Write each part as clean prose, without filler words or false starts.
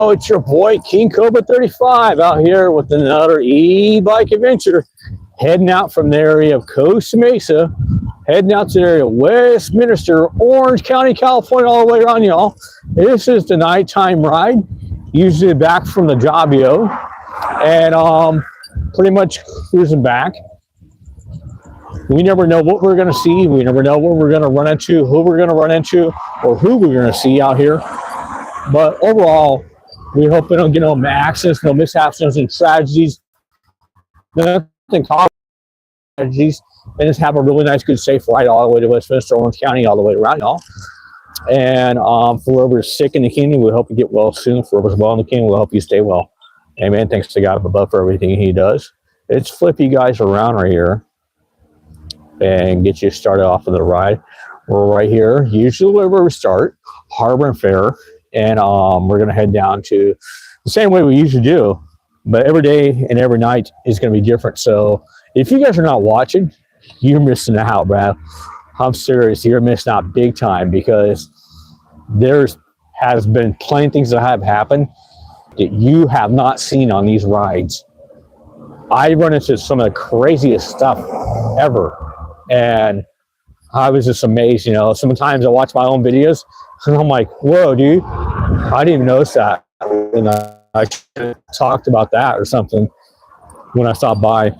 it's your boy King kobra35 out here with another e-bike adventure, heading out from the area of Costa Mesa, heading out to the area of Westminster, Orange County, California, all the way around, y'all. This is the nighttime ride, usually back from the job, and pretty much cruising back. We never know what we're going to see. We never know what we're going to run into, who we're going to run into, or who we're going to see out here. But overall, we hope we don't get no accidents, no mishaps, no tragedies, nothing tragedies, and just have a really nice, good, safe ride all the way to Westminster, Orange County, all the way around, y'all. And for whoever's sick in the kingdom, we hope you get well soon. For whoever's well in the kingdom, we'll help you stay well. Amen. Thanks to God above for everything He does. Let's flip you guys around right here and get you started off of the ride. We're right here, usually where we start, Harbor and Fair, and we're gonna head down to the same way we usually do, but every day and every night is gonna be different. So if you guys are not watching, you're missing out, Brad. I'm serious, you're missing out big time, because has been plenty of things that have happened that you have not seen on these rides. I run into some of the craziest stuff ever. And I was just amazed, you know. Sometimes I watch my own videos and I'm like, whoa, dude, I didn't even notice that. And I talked about that or something when I stopped by.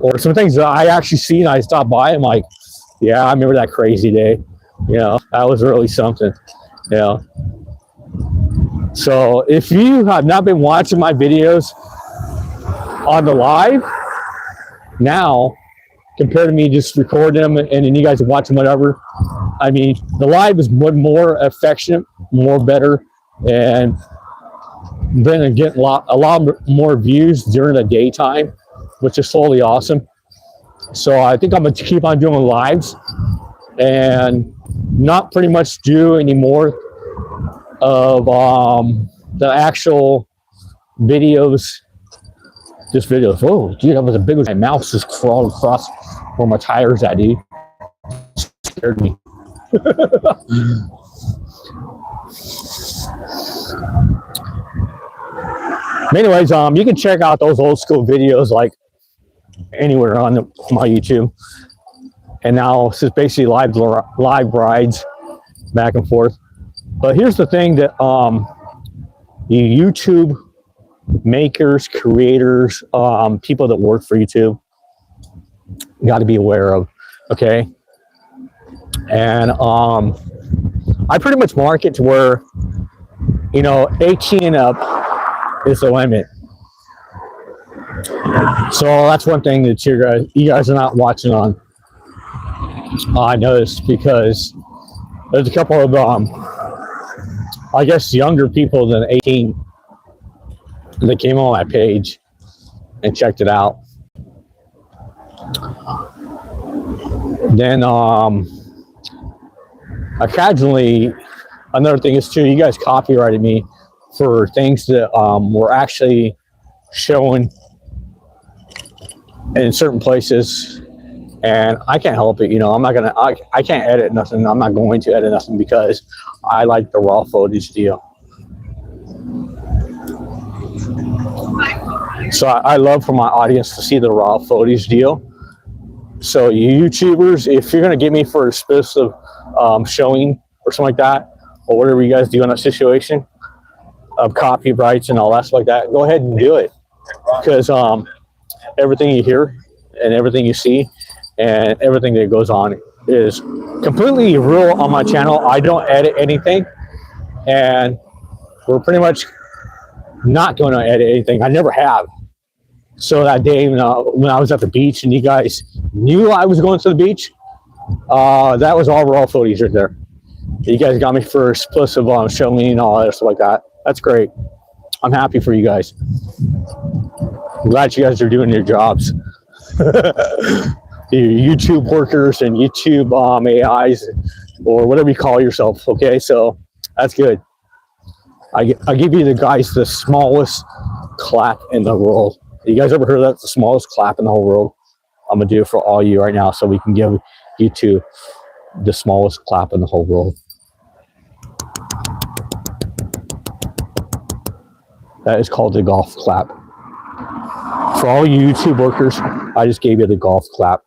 Or some things that I actually see and I stop by, I'm like, yeah, I remember that crazy day. You know, that was really something, you know. So if you have not been watching my videos on the live now, compared to me just recording them and then you guys watch them, whatever. I mean, the live is more affectionate, more better, and then getting a lot more views during the daytime, which is totally awesome. So I think I'm gonna keep on doing lives and not pretty much do any more of the actual videos. This video, oh, dude, that was a big one. My mouse just crawled across where my tires at, dude. It scared me. Anyways, you can check out those old school videos like anywhere on my YouTube. And now it's just basically live rides back and forth. But here's the thing that you YouTube makers, creators, people that work for YouTube, you got to be aware of, okay? And I pretty much market to where, you know, 18 and up is the limit. So that's one thing that you guys are not watching on. I noticed, because there's a couple of I guess younger people than 18 that came on my page and checked it out. Then occasionally, another thing is too, you guys copyrighted me for things that were actually showing in certain places, and I can't help it, you know. I can't edit nothing. I'm not going to edit nothing, because I like the raw footage deal. So I love for my audience to see the raw footage deal. So you YouTubers, if you're going to get me for a specific showing or something like that, or whatever you guys do in that situation of copyrights and all that stuff like that, go ahead and do it. Because everything you hear and everything you see and everything that goes on is completely real on my channel. I don't edit anything, and we're pretty much not going to edit anything. I never have. So that day when I was at the beach and you guys knew I was going to the beach, that was all raw footage right there. You guys got me for explicit showing me and all that stuff like that. That's great. I'm happy for you guys. I'm glad you guys are doing your jobs. Your YouTube workers and YouTube AIs, or whatever you call yourself. Okay, so that's good. I give you the guys the smallest clap in the world. You guys ever heard that? The smallest clap in the whole world? I'm gonna do it for all you right now, so we can give YouTube the smallest clap in the whole world. That is called the golf clap. For all you YouTube workers, I just gave you the golf clap.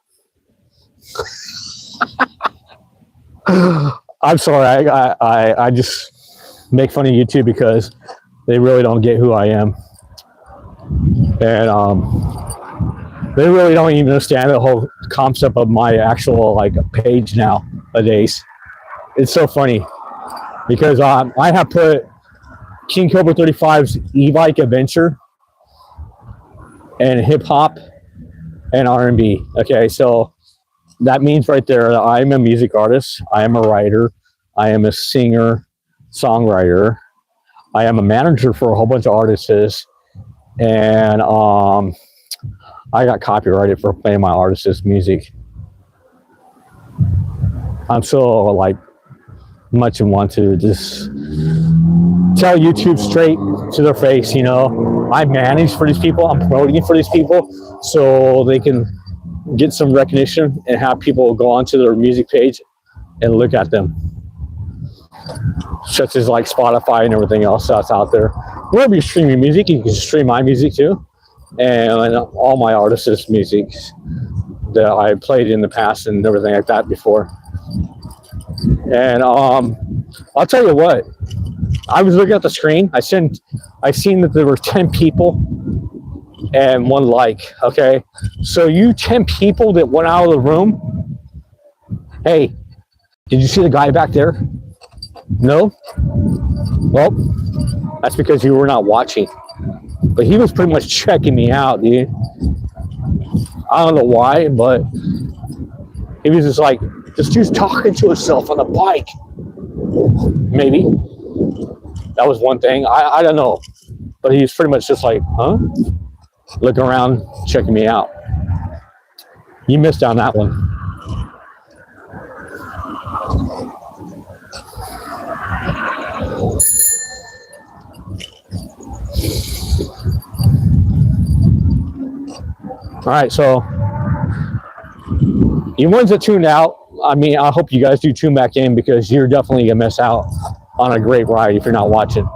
I'm sorry, I just make fun of YouTube because they really don't get who I am. And they really don't even understand the whole concept of my actual like page nowadays. It's so funny because I have put King kobra35's E-bike Adventure and hip hop and R&B. Okay, so that means right there that I'm a music artist, I am a writer, I am a singer, songwriter, I am a manager for a whole bunch of artists, and I got copyrighted for playing my artist's music. I'm so like much and want to just tell YouTube straight to their face, you know, I manage for these people, I'm promoting for these people so they can get some recognition and have people go onto their music page and look at them, such as like Spotify and everything else that's out there. Wherever you stream your music, you can stream my music too, and all my artists' music that I played in the past and everything like that before. And I'll tell you what, I was looking at the screen, I seen that there were 10 people and 1 like. Okay, so you 10 people that went out of the room, hey, did you see the guy back there? No? Well, that's because you were not watching. But he was pretty much checking me out, dude. I don't know why, but he was just like, this dude's talking to himself on the bike. Maybe. That was one thing. I don't know. But he was pretty much just like, huh? Looking around, checking me out. You missed on that one. All right, so you ones that tuned out, I mean, I hope you guys do tune back in because you're definitely gonna miss out on a great ride if you're not watching.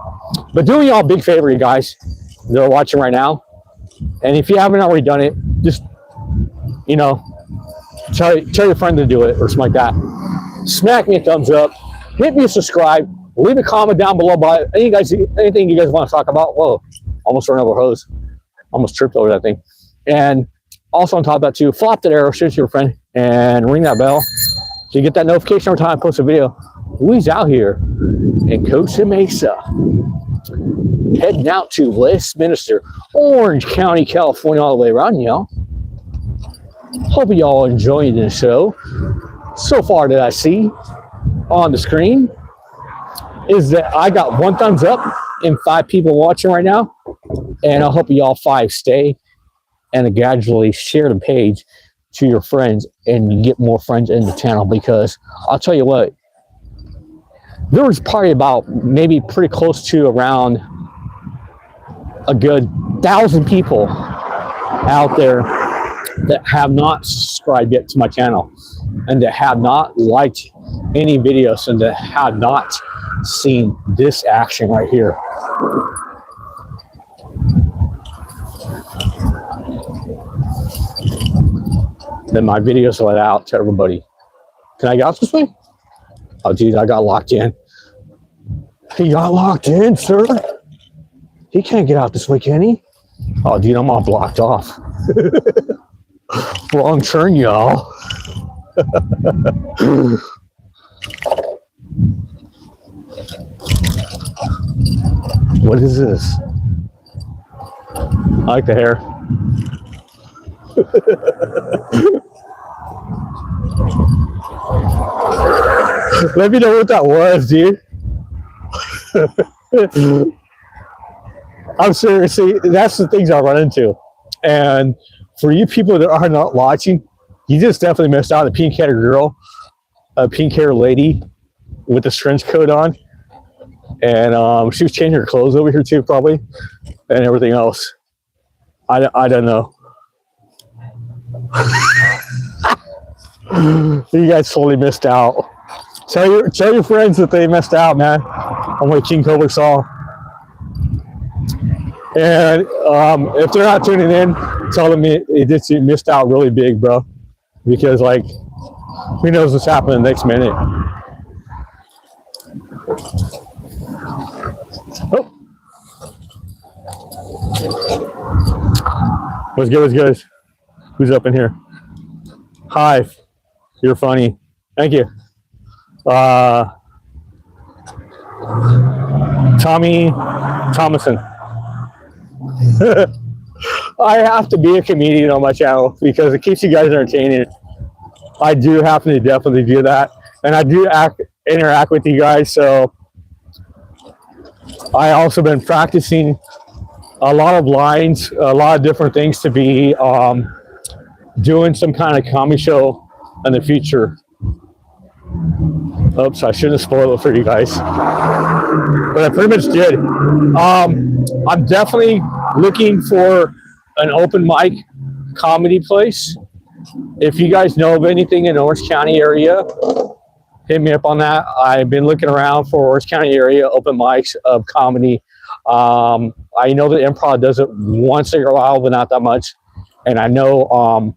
But doing y'all a big favor, you guys that are watching right now, and if you haven't already done it, just, you know, tell your friend to do it or something like that. Smack me a thumbs up, hit me a subscribe, leave a comment down below about anything you guys want to talk about. Whoa, almost ran over a hose, almost tripped over that thing. And also on top of that too, flop that arrow, share it to your friend, and ring that bell so you get that notification every time I post a video. We's out here in Costa Mesa, heading out to Westminster, Orange County, California, all the way around, y'all. Hope y'all enjoying the show. So far that I see on the screen is that I got 1 thumbs up and 5 people watching right now, and I hope y'all 5 stay and gradually share the page to your friends and you get more friends in the channel, because I'll tell you what, there was probably about maybe pretty close to around a good 1,000 people out there that have not subscribed yet to my channel and that have not liked any videos and that have not seen this action right here. Then my videos let out to everybody. Can I get out this way? Oh, geez, I got locked in. He got locked in, sir. He can't get out this way, can he? Oh, dude, I'm all blocked off. Wrong turn, y'all. What is this? I like the hair. Let me know what that was, dude. I'm seriously, that's the things I run into. And for you people that are not watching, you just definitely missed out. The pink hair girl, a pink hair lady with the trench coat on, and she was changing her clothes over here too, probably, and everything else. I don't know. You guys totally missed out. Tell your friends that they missed out, man, on what King Cobra saw. And if they're not tuning in, tell them you missed out really big, bro. Because like, who knows what's happening next minute. Oh. What's good, what's good? Who's up in here? Hi, you're funny. Thank you. Tommy Thomason. I have to be a comedian on my channel because it keeps you guys entertaining. I do have to definitely do that. And I do interact with you guys. So I also been practicing a lot of lines, a lot of different things to be doing some kind of comedy show in the future. Oops, I shouldn't have spoiled it for you guys. But I pretty much did. I'm definitely looking for an open mic comedy place. If you guys know of anything in Orange County area, hit me up on that. I've been looking around for Orange County area open mics of comedy. I know that Improv does it once in a while, but not that much. And I know,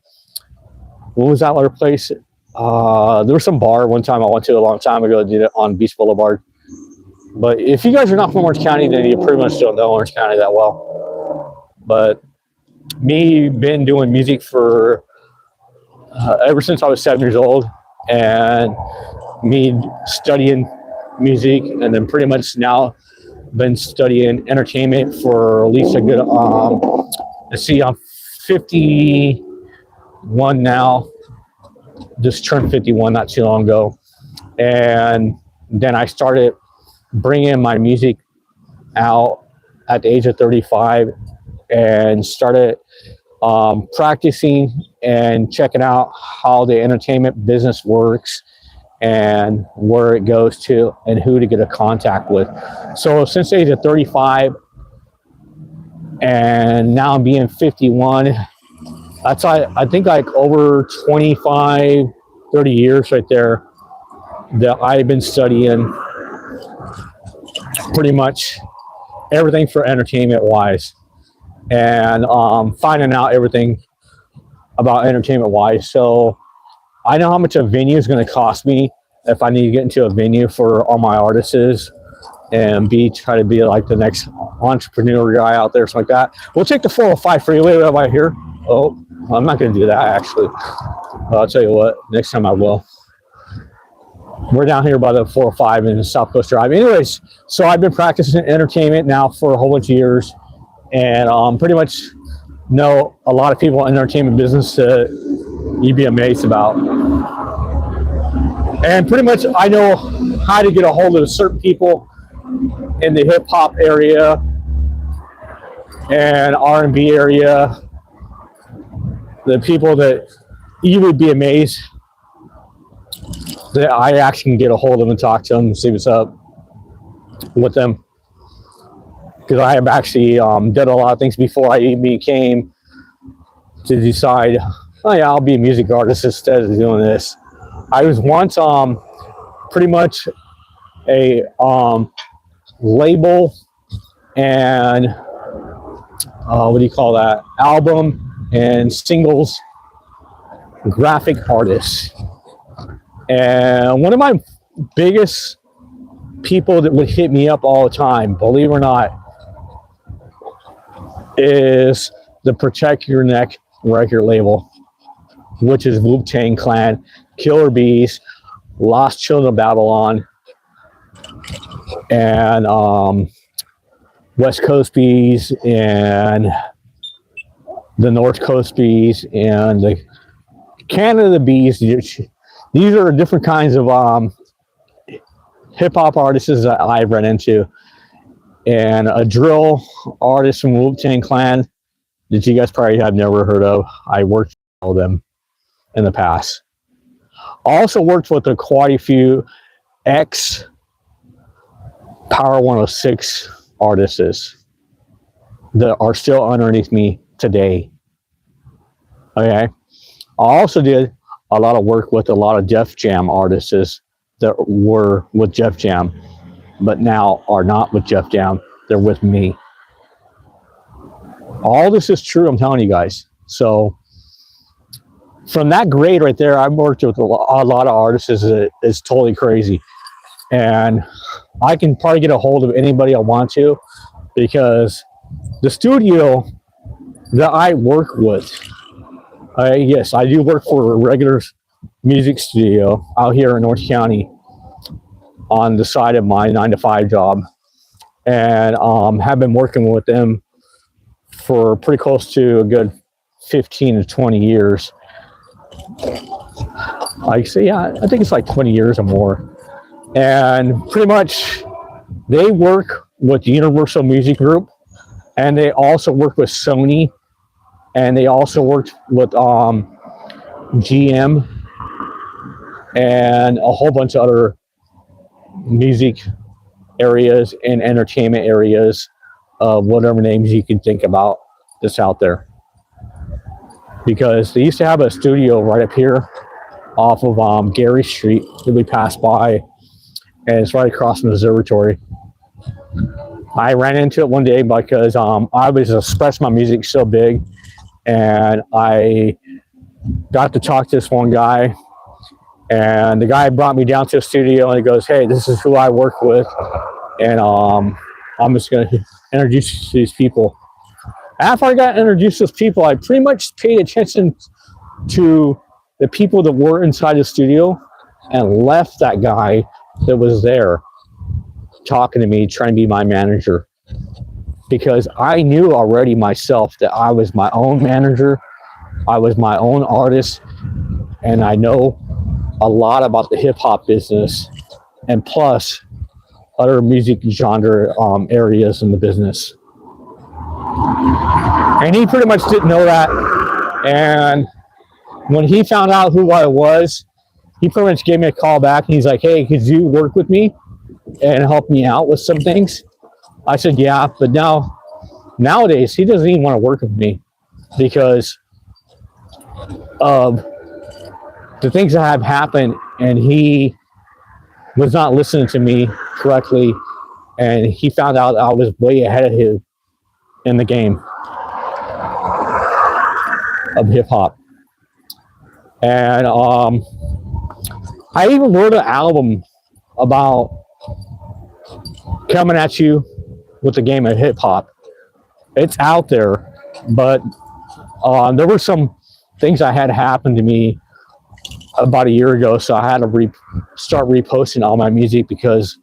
what was that other place? There was some bar one time I went to a long time ago, did it on Beach Boulevard. But if you guys are not from Orange County, then you pretty much don't know Orange County that well. But me, been doing music for ever since I was 7 years old, and me studying music, and then pretty much now been studying entertainment for at least a good, let's see, I'm 51 now. Just turned 51 not too long ago. And then I started bringing my music out at the age of 35 and started practicing and checking out how the entertainment business works and where it goes to and who to get a contact with. So since the age of 35 and now I'm being 51, that's I think like over 25, 30 years right there that I've been studying pretty much everything for entertainment wise, and finding out everything about entertainment wise. So I know how much a venue is going to cost me if I need to get into a venue for all my artists and try to be like the next entrepreneur guy out there, something like that. We'll take the 405 freeway right here. Oh, I'm not going to do that actually. I'll tell you what, next time I will. We're down here by the 405 in South Coast Drive. Anyways, so I've been practicing entertainment now for a whole bunch of years, and pretty much know a lot of people in the entertainment business that you'd be amazed about. And pretty much I know how to get a hold of certain people in the hip hop area and R&B area. The people that you would be amazed that I actually can get a hold of them and talk to them and see what's up with them. Because I have actually did a lot of things before I even came to decide, oh yeah, I'll be a music artist instead of doing this. I was once pretty much a label and what do you call that? Album and singles graphic artist. And one of my biggest people that would hit me up all the time, believe it or not, is the Protect Your Neck record label, which is Wu-Tang Clan, Killer Bees, Lost Children of Babylon, and West Coast Bees, and the North Coast Bees, and the Canada Bees. These are different kinds of hip-hop artists that I've run into. And a drill artist from Wu-Tang Clan that you guys probably have never heard of. I worked with all of them in the past. I also worked with the quite a few ex Power 106 artists that are still underneath me today. Okay. I also did a lot of work with a lot of Def Jam artists that were with Def Jam, but now are not with Def Jam. They're with me. All this is true, I'm telling you guys. So from that grade right there, I've worked with a lot of artists. Is totally crazy. And I can probably get a hold of anybody I want to, because the studio that I work with, yes, I do work for a regular music studio out here in Orange County on the side of my 9-to-5 job, and have been working with them for pretty close to a good 15 to 20 years. Like, so yeah, I think it's like 20 years or more. And pretty much they work with the Universal Music Group, and they also work with Sony, and they also worked with GM and a whole bunch of other music areas and entertainment areas, whatever names you can think about that's out there. Because they used to have a studio right up here off of Gary Street that we passed by, and it's right across from the observatory. I ran into it one day because I was expressing my music so big, and I got to talk to this one guy, and the guy brought me down to the studio, and he goes, "Hey, this is who I work with, and I'm just going to introduce you to these people." After I got introduced to those people, I pretty much paid attention to the people that were inside the studio and left that guy that was there talking to me, trying to be my manager, because I knew already myself that I was my own manager, I was my own artist, and I know a lot about the hip-hop business, and plus other music genre areas in the business. And he pretty much didn't know that, and when he found out who I was, he pretty much gave me a call back, and he's like, "Hey, could you work with me and help me out with some things?" I said, "Yeah," but nowadays he doesn't even want to work with me because of the things that have happened, and he was not listening to me correctly, and he found out I was way ahead of him in the game of hip-hop. And I even wrote an album about coming at you with the game of hip-hop. It's out there, but there were some things that had happened to me about a year ago, so I had to start reposting all my music because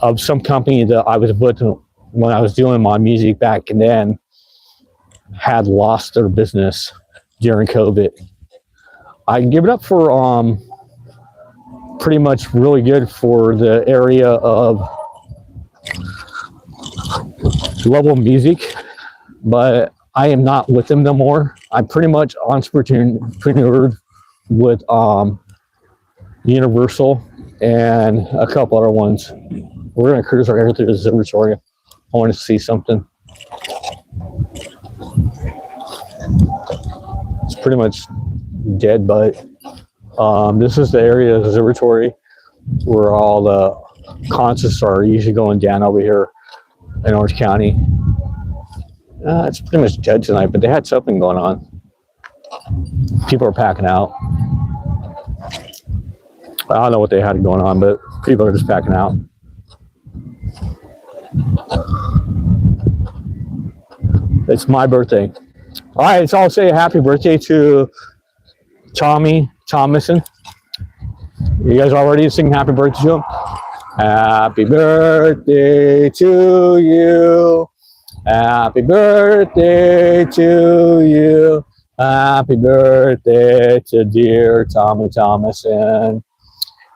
of some company that I was with when I was doing my music back then had lost their business during COVID. I can give it up for pretty much really good for the area of level music, but I am not with them no more. I'm pretty much entrepreneur with Universal and a couple other ones. We're gonna cruise right here through the observatory. I want to see something. It's pretty much dead, but this is the area of the observatory where all the concerts are usually going down over here in Orange County. It's pretty much dead tonight, but they had something going on. People are packing out. I don't know what they had going on, but people are just packing out. It's my birthday. All right, so I'll say happy birthday to Tommy Thomason. You guys all ready to sing happy birthday to him? Happy birthday to you. Happy birthday to you. Happy birthday to dear Tommy Thomason.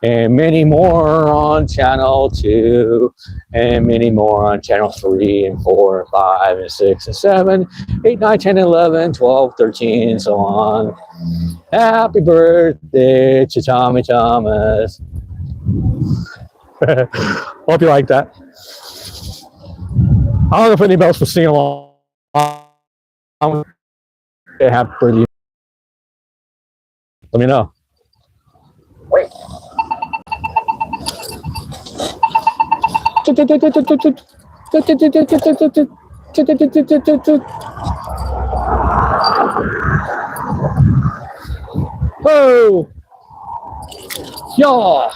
And many more on channel 2, and many more on channel 3 and 4 and 5 and 6 and 7, 8, 9, 10, 11, 12, 13, and so on. Happy birthday to Tommy Thomas. Hope you like that. I don't know if anybody else was singing along. Happy birthday. Let me know. Wait. Oh, yeah.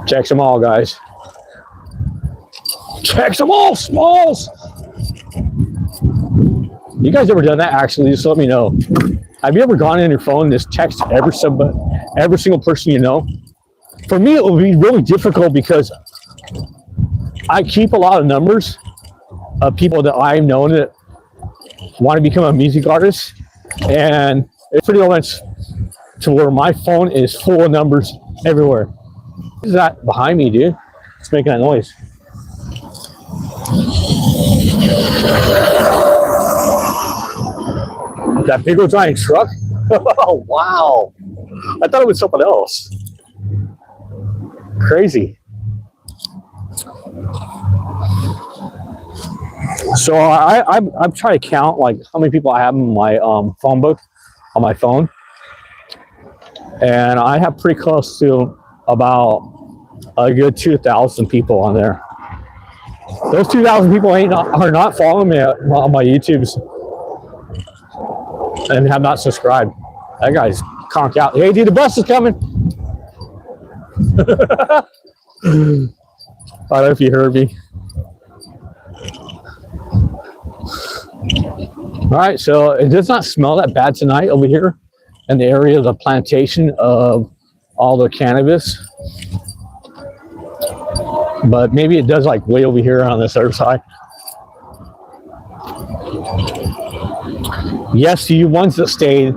Checks them all, guys. Checks them all, Smalls. You guys ever done that? Actually, just let me know. Have you ever gone in your phone and just text every single person you know? For me, it would be really difficult because I keep a lot of numbers of people that I've known that want to become a music artist, and it's pretty much to where my phone is full of numbers everywhere. What is that behind me, dude? It's making that noise. That big old giant truck? Oh, wow. I thought it was something else. Crazy. So I'm trying to count like how many people I have in my phone book on my phone, and I have pretty close to about a good 2,000 people on there. Those 2,000 people are not following me on my YouTubes and have not subscribed. That guy's conked out. Hey, dude, the bus is coming. I don't know if you heard me. All right, so it does not smell that bad tonight over here in the area of the plantation of all the cannabis. But maybe it does like way over here on this other side. Yes, you ones that stayed,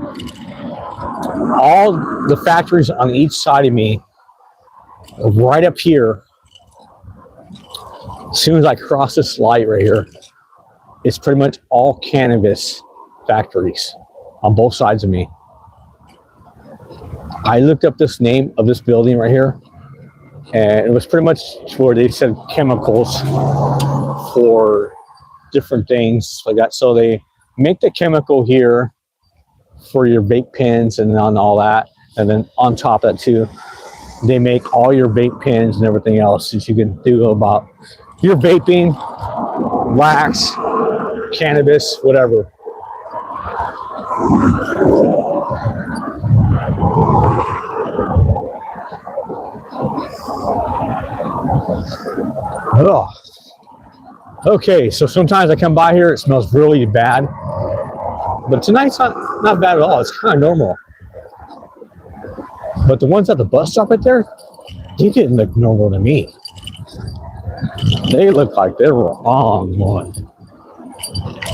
all the factories on each side of me, right up here, as soon as I cross this light right here, it's pretty much all cannabis factories on both sides of me. I looked up this name of this building right here, and it was pretty much where they said chemicals for different things like that. So they make the chemical here for your vape pens and on all that. And then on top of that too, they make all your vape pens and everything else that you can do about your vaping, wax, cannabis, whatever. Oh. Okay, so sometimes I come by here, it smells really bad, but tonight's not bad at all. It's kind of normal. But the ones at the bus stop right there, they didn't look normal to me. They look like they were on one.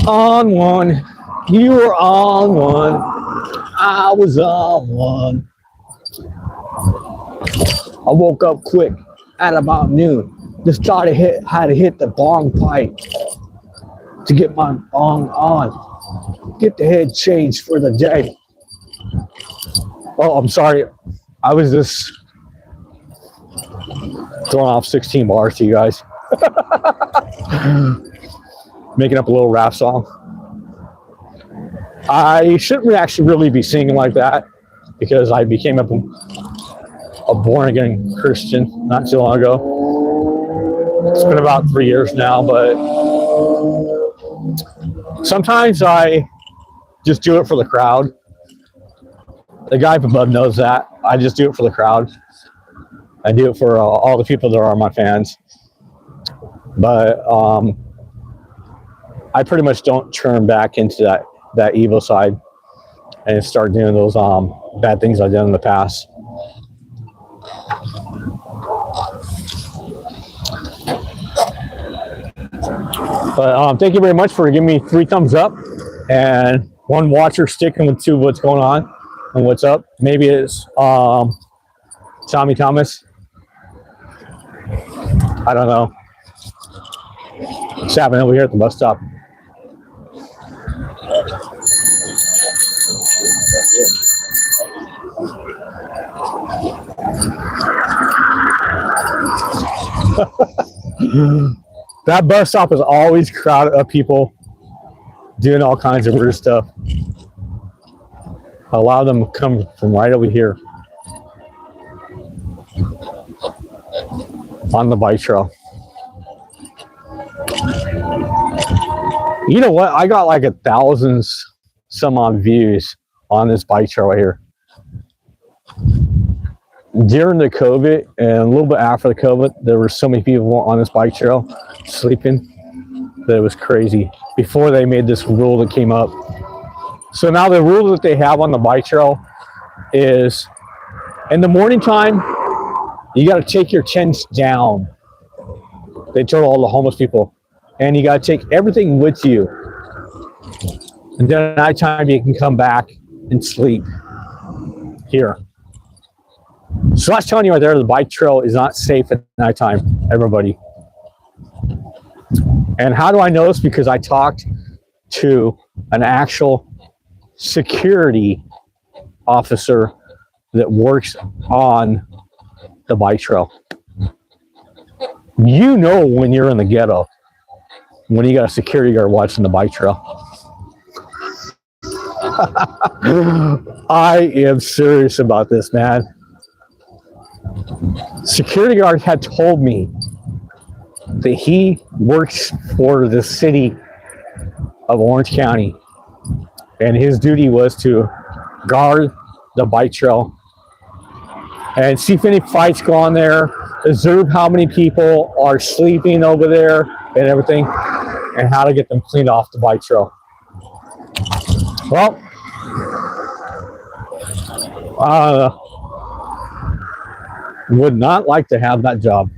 On one. You were on one. I was on one. I woke up quick at about noon. Just thought had to hit the bong pipe to get my bong on. Get the head changed for the day. Oh, I'm sorry. I was just throwing off 16 bars to you guys. Making up a little rap song. I shouldn't actually really be singing like that because I became a born-again Christian not too long ago. It's been about 3 years now, but sometimes I just do it for the crowd. The guy up above knows that. I just do it for the crowd. I do it for all the people that are my fans. But I pretty much don't turn back into that evil side and start doing those bad things I've done in the past. But thank you very much for giving me 3 thumbs up and 1 watcher sticking with to what's going on and what's up. Maybe it's Tommy Thomas. I don't know. What's happening over here at the bus stop? That bus stop is always crowded of people doing all kinds of weird stuff. Allow them to come from right over here on the bike trail. You know what? I got like 1,000 some odd views on this bike trail right here. During the COVID and a little bit after the COVID, there were so many people on this bike trail sleeping that it was crazy. Before they made this rule that came up. So now the rule that they have on the bike trail is in the morning time, you got to take your tents down. They told all the homeless people. And you got to take everything with you. And then at nighttime, you can come back and sleep here. So that's telling you right there, the bike trail is not safe at nighttime, everybody. And how do I know this? Because I talked to an actual security officer that works on the bike trail. You know when you're in the ghetto, when you got a security guard watching the bike trail. I am serious about this, man. Security guard had told me that he works for the city of Orange County, and his duty was to guard the bike trail and see if any fights go on there, observe how many people are sleeping over there and everything, and how to get them cleaned off the bike trail. Well, would not like to have that job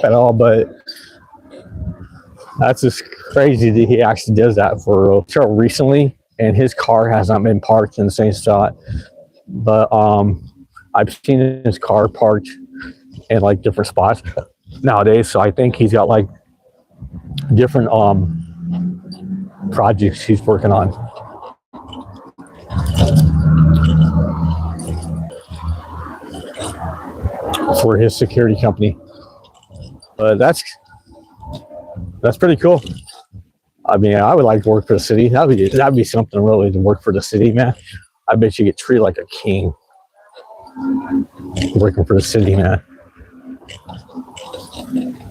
at all, but that's just crazy that he actually does that for a trail recently, and his car has not been parked in the same spot. But I've seen his car parked in like different spots nowadays, so I think he's got like different projects he's working on. For his security company. But that's pretty cool. I mean, I would like to work for the city. That'd be something really to work for the city, man. I bet you get treated like a king working for the city, man.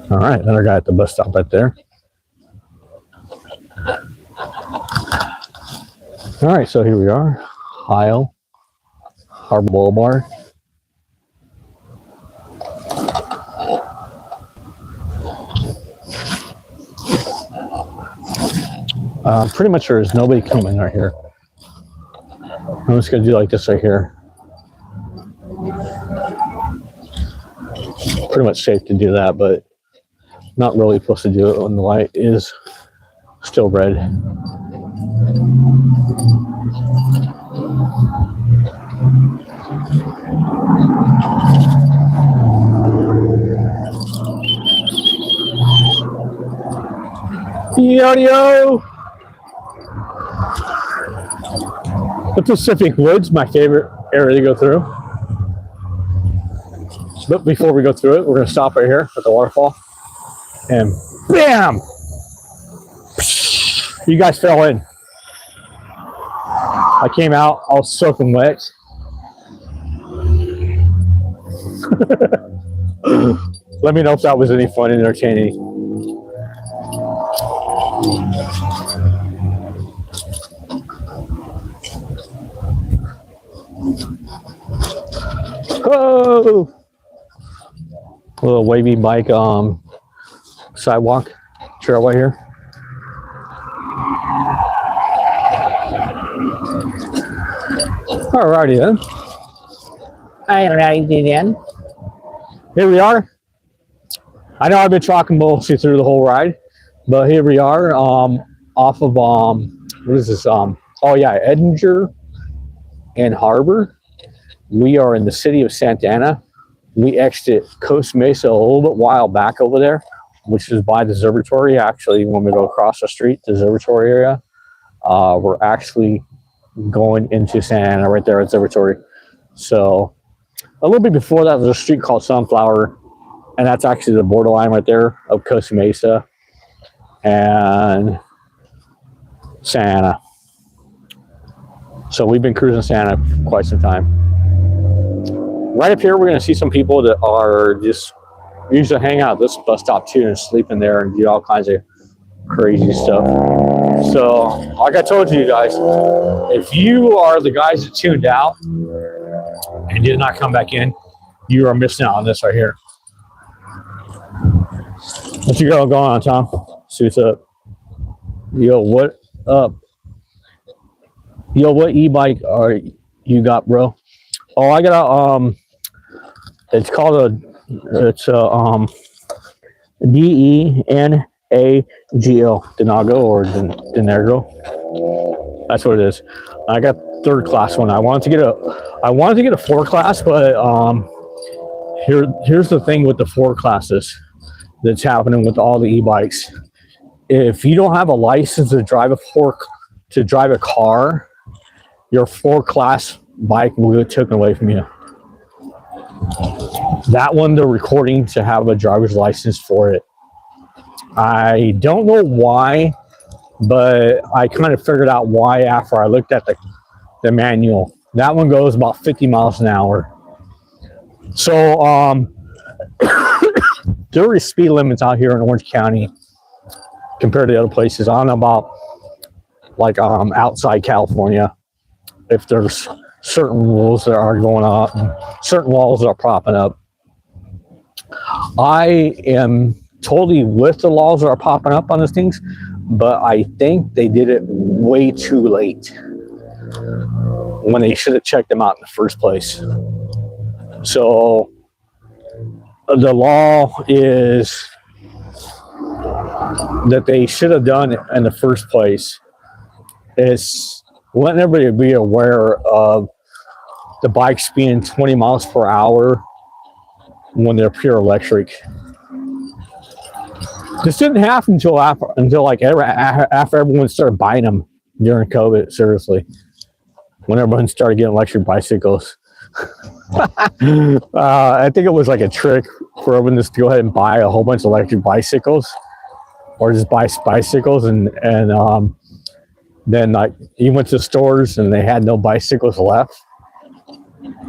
All right, another guy at the bus stop right there. All right, so here we are, Hile Harbor Boulevard. Pretty much there's nobody coming right here. I'm just gonna do like this right here. Pretty much safe to do that, but not really supposed to do it when the light is still red. Yo! The Pacific Woods, my favorite area to go through. But before we go through it, we're going to stop right here at the waterfall. And bam! You guys fell in. I came out all soaking wet. Let me know if that was any fun and entertaining. Oh, a little wavy bike sidewalk trail right here. Alrighty then. Alrighty then. Here we are. I know I've been talking mostly through the whole ride, but here we are off of what is this? Oh yeah, Edinger and Harbor. We are in the city of Santa Ana. We exited Costa Mesa a little bit while back over there, which is by the observatory. Actually, when we go across the street, the observatory area, we're actually going into Santa Ana right there at the observatory. So a little bit before that, there's a street called Sunflower, and that's actually the borderline right there of Costa Mesa and Santa Ana. So we've been cruising Santa for quite some time. Right up here, we're going to see some people that are just usually hang out at this bus stop too and sleep in there and do all kinds of crazy stuff. So, like I told you guys, if you are the guys that tuned out and did not come back in, you are missing out on this right here. What you got going on, Tom? See what's up. Yo, what up? Yo, what e-bike are you got, bro? Oh, I got a it's called a DENAGL, Denago or Denegro. That's what it is. I got third class one. I wanted to get a 4 class, but here's the thing with the 4 classes that's happening with all the e-bikes. If you don't have a license to drive a car, your 4 class bike will get taken away from you. That one, they're recording to have a driver's license for it. I don't know why, but I kind of figured out why after I looked at the manual. That one goes about 50 miles an hour. So there is speed limits out here in Orange County compared to other places. I don't know about like outside California, if there's certain rules that are going on, certain laws that are propping up. I am totally with the laws that are popping up on these things, but I think they did it way too late when they should have checked them out in the first place. So the law is that they should have done in the first place is letting everybody be aware of the bikes being 20 miles per hour when they're pure electric. This didn't happen until like after everyone started buying them during COVID. Seriously, when everyone started getting electric bicycles. I think it was like a trick for everyone just to go ahead and buy a whole bunch of electric bicycles, or just buy bicycles, and then like you went to stores and they had no bicycles left.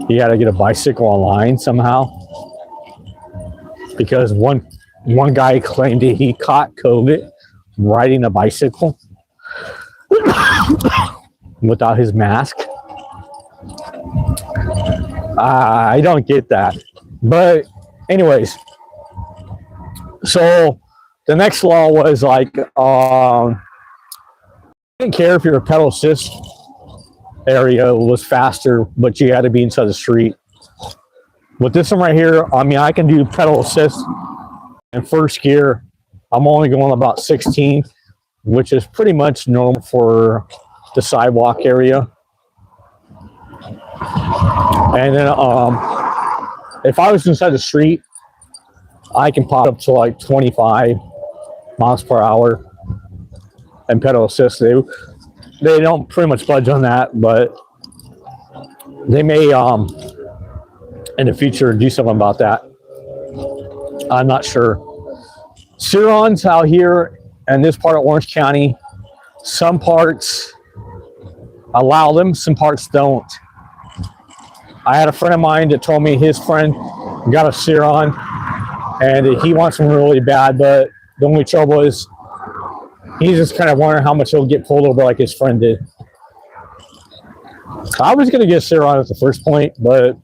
You got to get a bicycle online somehow, because one guy claimed that he caught COVID riding a bicycle without his mask. I don't get that. But anyways, so the next law was like, I didn't care if your pedal assist area was faster, but you had to be inside the street. With this one right here, I mean, I can do pedal assist in first gear. I'm only going about 16, which is pretty much normal for the sidewalk area. And then if I was inside the street, I can pop up to like 25 miles per hour and pedal assist. They don't pretty much budge on that, but they may in the future do something about that. I'm not sure. Surons out here in this part of Orange County, some parts allow them, some parts don't. I had a friend of mine that told me his friend got a Suron and he wants one really bad, but the only trouble is he's just kind of wondering how much he'll get pulled over like his friend did. I was going to get a Suron at the first point, but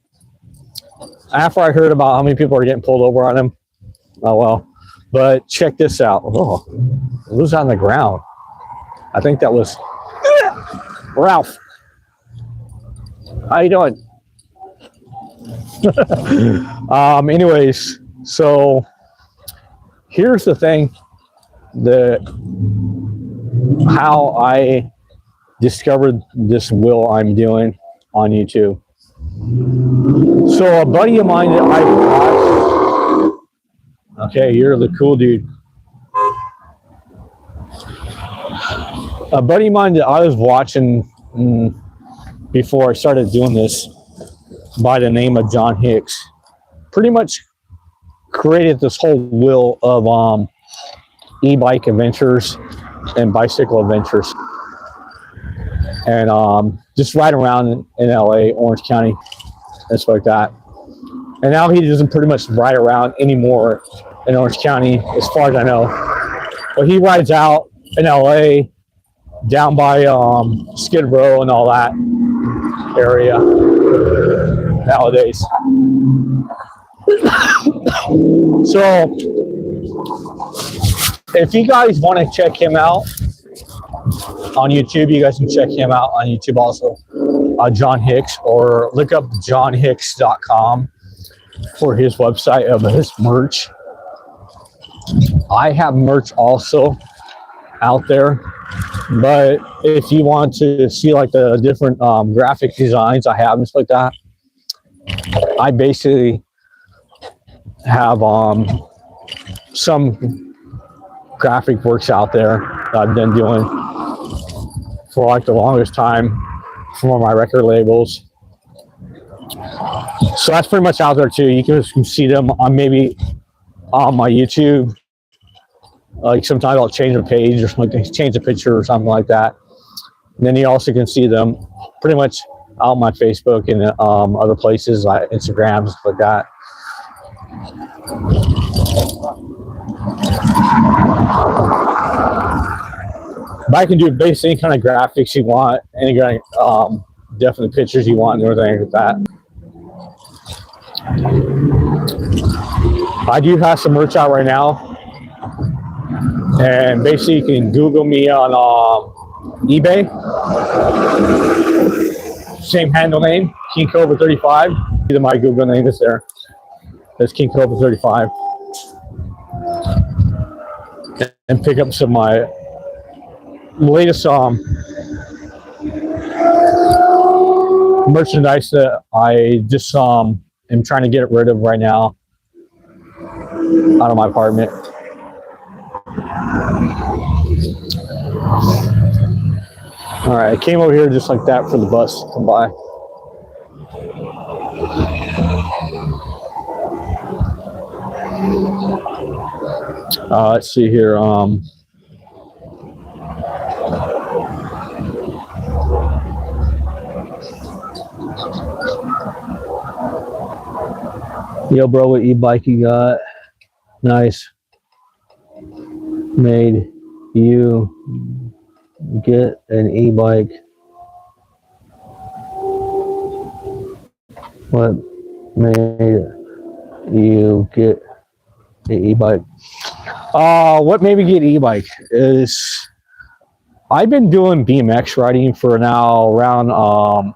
after I heard about how many people are getting pulled over on him, oh well. But check this out. Oh, it was on the ground. I think that was Ralph. How you doing? Anyways, so here's the thing, how I discovered this wheel I'm doing on YouTube. So a buddy of mine that I watched, okay, you're the cool dude. A buddy of mine that I was watching before I started doing this, by the name of John Hicks, pretty much created this whole wheel of e-bike adventures and bicycle adventures. and just ride around in LA, Orange County, and stuff like that. And now he doesn't pretty much ride around anymore in Orange County, as far as I know. But he rides out in LA, down by Skid Row and all that area nowadays. So if you guys want to check him out on YouTube, you guys can check him out on YouTube also, John Hicks, or look up johnhicks.com for his website of his merch. I have merch also out there, but if you want to see like the different graphic designs I have and stuff like that, I basically have some graphic works out there that I've been doing for like the longest time for my record labels. So that's pretty much out there too. You can see them on maybe on my YouTube. Like sometimes I'll change a page or something, change a picture or something like that. And then you also can see them pretty much on my Facebook and other places like Instagram and stuff like that. But I can do basically any kind of graphics you want, any kind of definite pictures you want and everything like that. I do have some merch out right now. And basically you can Google me on eBay. Same handle name, King kobra35. Either my Google name is there. That's King kobra35. And pick up some of my latest merchandise that I just am trying to get rid of right now out of my apartment. All right, I came over here just like that for the bus to come by. Let's see here. Yo, bro, what e-bike you got? Nice. Made you get an e-bike? What made you get an e-bike? What made me get an e-bike is I've been doing BMX riding for now around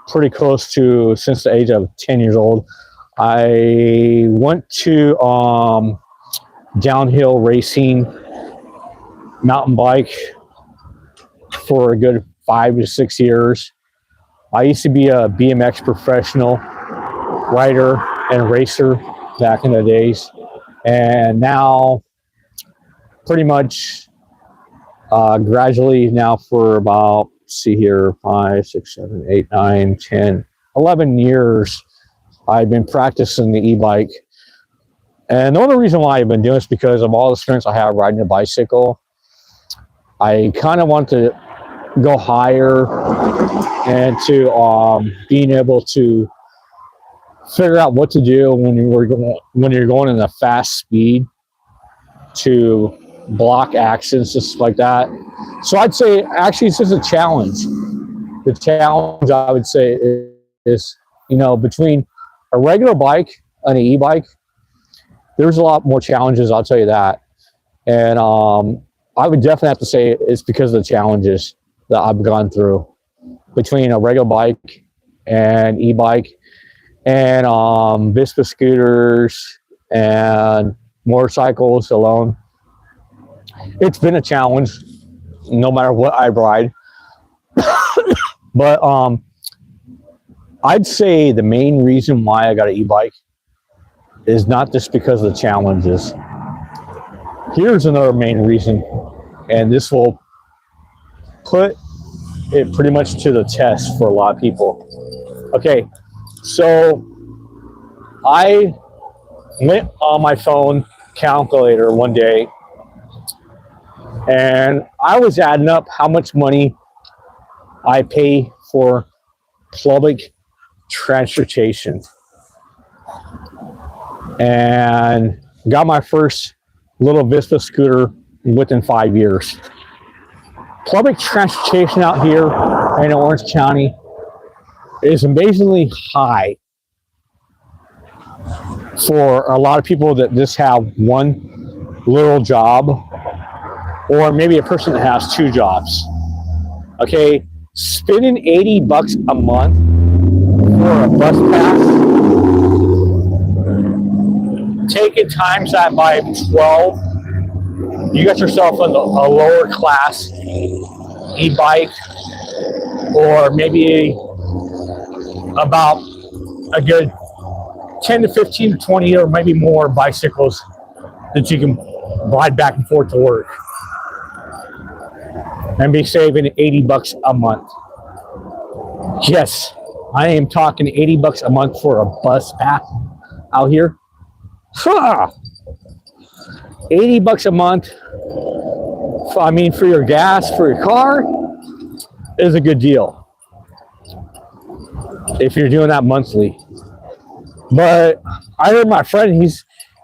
pretty close to since the age of 10 years old. I went to downhill racing mountain bike for a good 5 to 6 years. I used to be a BMX professional rider and racer back in the days, and now pretty much gradually now for about, see here, 5, 6, 7, 8, 9, 10, 11 years I've been practicing the e-bike. And the only reason why I've been doing this is because of all the experience I have riding a bicycle. I kind of want to go higher and to being able to figure out what to do when you're going in a fast speed to block accidents, just like that. So I'd say actually it's just a challenge. The challenge I would say is you know, between a regular bike and an e-bike, there's a lot more challenges, I'll tell you that. And I would definitely have to say it's because of the challenges that I've gone through between a regular bike and e-bike and Vespa scooters and motorcycles alone. It's been a challenge no matter what I ride. But I'd say the main reason why I got an e-bike is not just because of the challenges. Here's another main reason, and this will put it pretty much to the test for a lot of people. Okay, so I went on my phone calculator one day, and I was adding up how much money I pay for public transportation. And got my first little Vespa scooter within 5 years. Public transportation out here in Orange County is amazingly high for a lot of people that just have one little job, or maybe a person that has 2 jobs. Okay, spending $80 a month for a bus pass, taking times that by 12, you got yourself a lower class e-bike, or maybe about a good 10 to 15 to 20 or maybe more bicycles that you can ride back and forth to work and be saving $80 a month. Yes, I am talking $80 a month for a bus pass out here. Huh. $80 a month. I mean, for your gas, for your car, is a good deal if you're doing that monthly. But I heard my friend,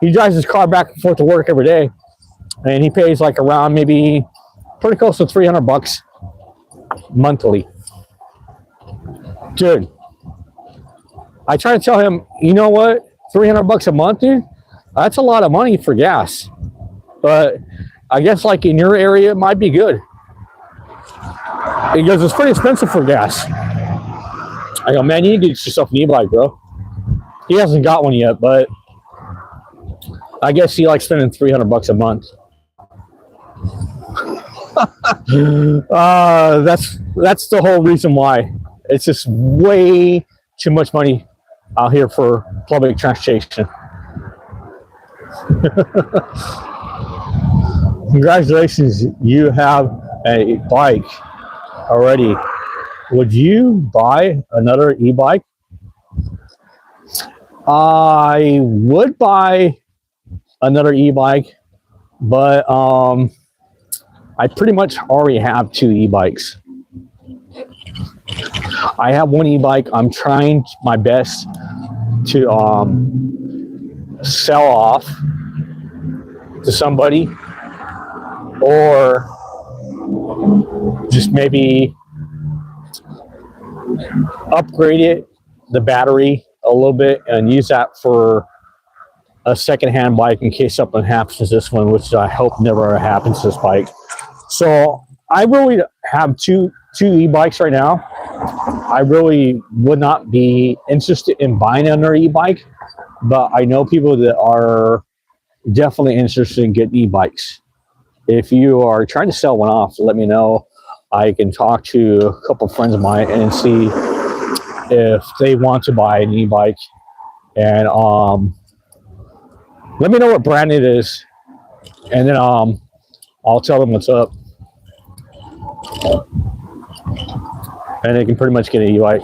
he drives his car back and forth to work every day, and he pays like around maybe pretty close to $300 monthly. Dude, I try to tell him, you know what, $300 a month, dude, that's a lot of money for gas. But I guess like in your area, it might be good, because it's pretty expensive for gas. I go, man, you need to get yourself an e-bike, bro. He hasn't got one yet, but I guess he likes spending $300 a month. That's the whole reason why. It's just way too much money out here for public transportation. Congratulations, you have a bike already. Would you buy another e-bike? I would buy another e-bike, but I pretty much already have 2 e-bikes. I have one e-bike. I'm trying my best to sell off to somebody, or just maybe upgrade it, the battery a little bit, and use that for a second-hand bike in case something happens to this one, which I hope never happens to this bike. So I really have two e-bikes right now. I really would not be interested in buying another e-bike, but I know people that are definitely interested in getting e-bikes. If you are trying to sell one off, let me know. I can talk to a couple of friends of mine and see if they want to buy an e-bike, and let me know what brand it is, and then I'll tell them what's up, and they can pretty much get an e-bike.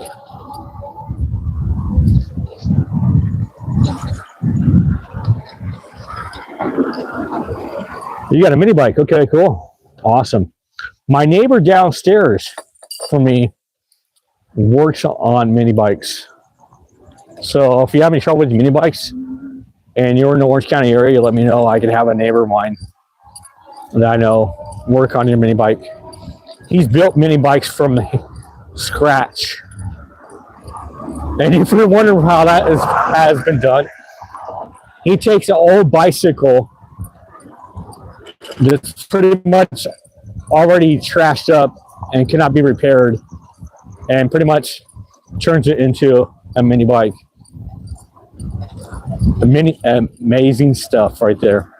You got a mini bike? Okay, cool, awesome. My neighbor downstairs from me works on mini bikes. So if you have any trouble with mini bikes and you're in the Orange County area, let me know. I could have a neighbor of mine that I know work on your mini bike. He's built mini bikes from scratch. And if you're wondering how that has been done, he takes an old bicycle that's pretty much already trashed up and cannot be repaired, and pretty much turns it into a mini bike. Amazing stuff right there.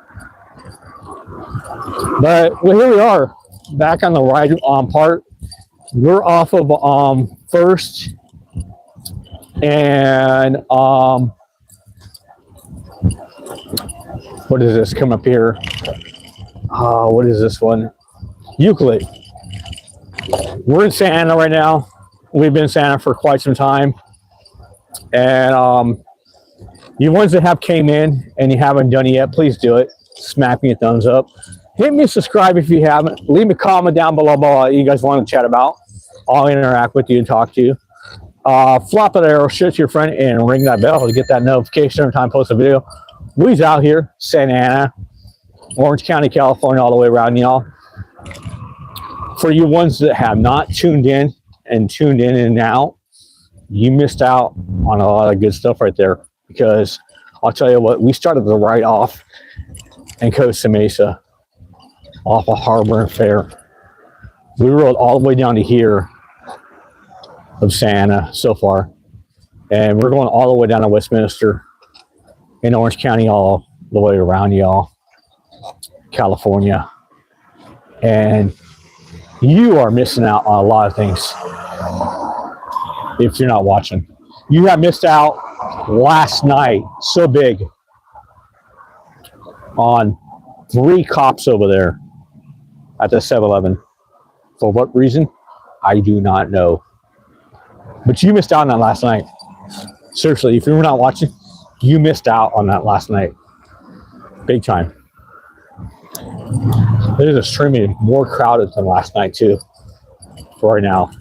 But well, here we are back on the ride part. We're off of First and what is this coming up here? What is this one? Euclid. We're in Santa right now. We've been in Santa for quite some time, and you ones that have came in and you haven't done it yet, please do it. Smack me a thumbs up. Hit me subscribe if you haven't. Leave me a comment down below what you guys want to chat about. I'll interact with you and talk to you. Flop that arrow, shoot your friend, and ring that bell to get that notification every time I post a video. We's out here, Santa Ana, Orange County, California, all the way around, y'all. For you ones that have not tuned in and out, you missed out on a lot of good stuff right there. Because I'll tell you what, we started the ride off in Costa Mesa, off of Harbor and Fair. We rode all the way down to here of Santa so far, and we're going all the way down to Westminster in Orange County, all the way around, y'all, California. And you are missing out on a lot of things if you're not watching. You have missed out last night, so big, on 3 cops over there at the 7-Eleven. For what reason? I do not know. But you missed out on that last night. Seriously, if you were not watching, you missed out on that last night. Big time. It is extremely more crowded than last night, too, for right now.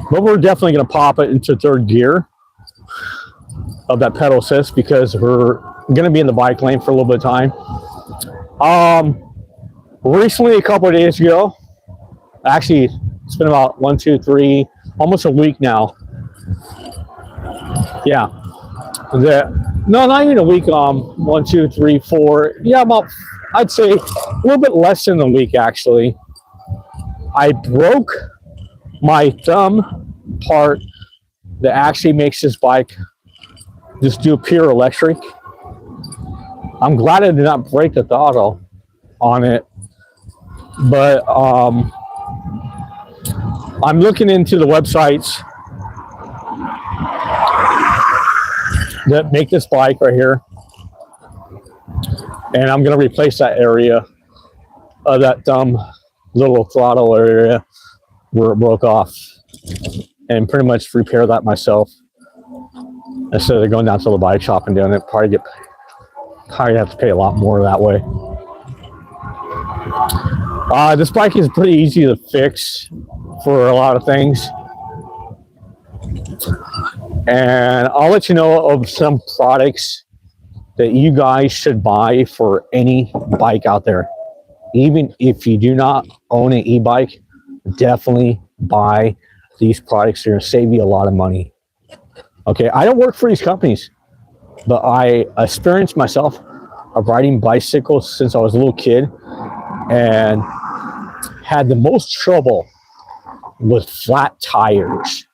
But we're definitely going to pop it into 3rd gear of that pedal assist because we're going to be in the bike lane for a little bit of time. Recently, a couple of days ago, actually, it's been about 1, 2, 3, almost a week now. Yeah. No, not even a week. 1, 2, 3, 4. Yeah, about, I'd say a little bit less than a week, actually. I broke my thumb part that actually makes this bike just do pure electric. I'm glad I did not break the throttle on it. But I'm looking into the websites that make this bike right here, and I'm going to replace that area of that thumb little throttle area where it broke off and pretty much repair that myself instead of going down to the bike shop and doing it. Probably have to pay a lot more that way. This bike is pretty easy to fix for a lot of things, and I'll let you know of some products that you guys should buy for any bike out there. Even if you do not own an e-bike, definitely buy these products. They're going to save you a lot of money. Okay, I don't work for these companies, but I experienced myself of riding bicycles since I was a little kid and had the most trouble with flat tires.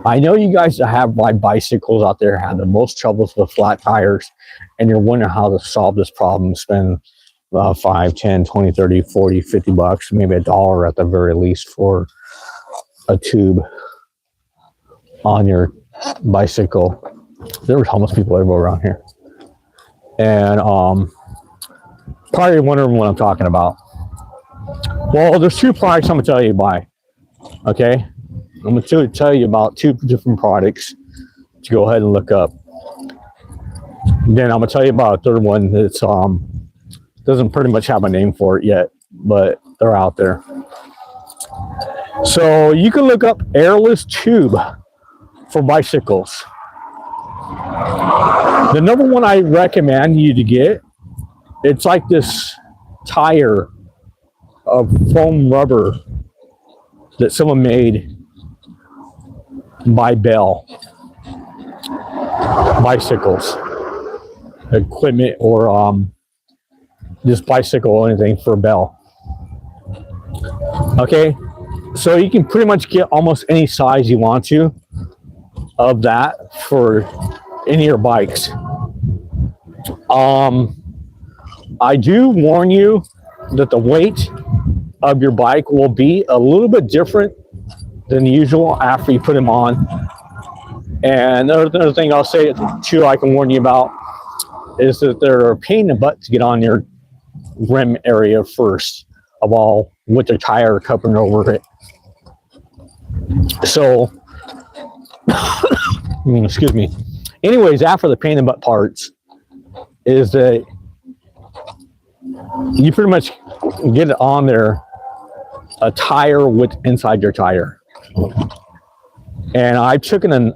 I know you guys that have ride bicycles out there have the most troubles with flat tires, and you're wondering how to solve this problem. Spend 5, 10, 20, 30, 40, 50 bucks, maybe $1 at the very least for a tube on your bicycle. There were homeless people everywhere around here. And probably wondering what I'm talking about. Well, there's 2 products I'm going to tell you to buy. Okay? I'm going to tell you about 2 different products to go ahead and look up. Then I'm going to tell you about a 3rd one that's doesn't pretty much have a name for it yet, but they're out there. So you can look up airless tube for bicycles. The number one I recommend you to get, it's like this tire of foam rubber that someone made by Bell bicycles equipment, or just bicycle or anything for Bell. Okay, so you can pretty much get almost any size you want to of that for any of your bikes. I do warn you that the weight of your bike will be a little bit different than usual after you put them on. And another thing I'll say too, I can warn you about, is that they're a pain in the butt to get on your rim area first of all, with the tire covering over it. So, excuse me. Anyways, after the pain in the butt parts, is that you pretty much get it on there a tire with inside your tire. And I took it and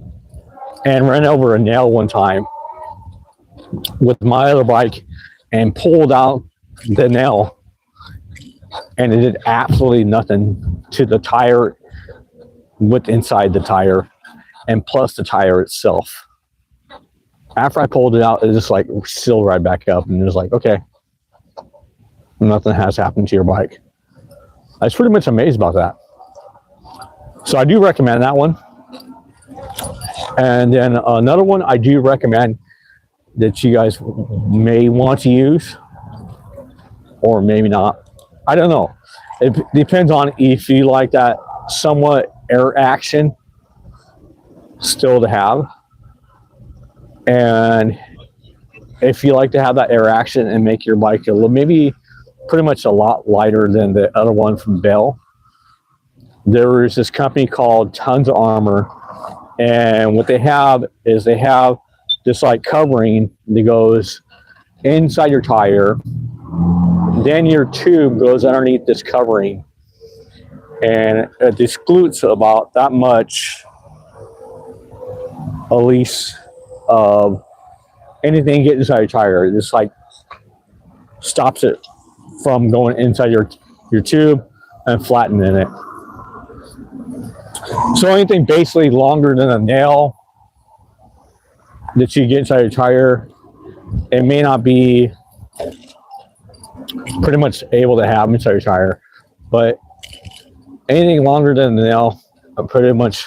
ran over a nail one time with my other bike and pulled out the nail, and it did absolutely nothing to the tire with inside the tire and plus the tire itself. After I pulled it out, it just like sealed right back up, and it was like, okay, nothing has happened to your bike. I was pretty much amazed about that. So I do recommend that one. And then another one I do recommend that you guys may want to use, or maybe not. I don't know. It depends on if you like that somewhat air action still to have. And if you like to have that air action and make your bike a little, maybe pretty much a lot lighter than the other one from Bell, there is this company called Tons of Armor, and what they have is they have this like covering that goes inside your tire, then your tube goes underneath this covering, and it excludes about that much, at least, of anything getting inside your tire. It just like stops it from going inside your tube and flattening it. So anything basically longer than a nail that you get inside your tire, it may not be pretty much able to have inside your tire, but anything longer than a nail, pretty much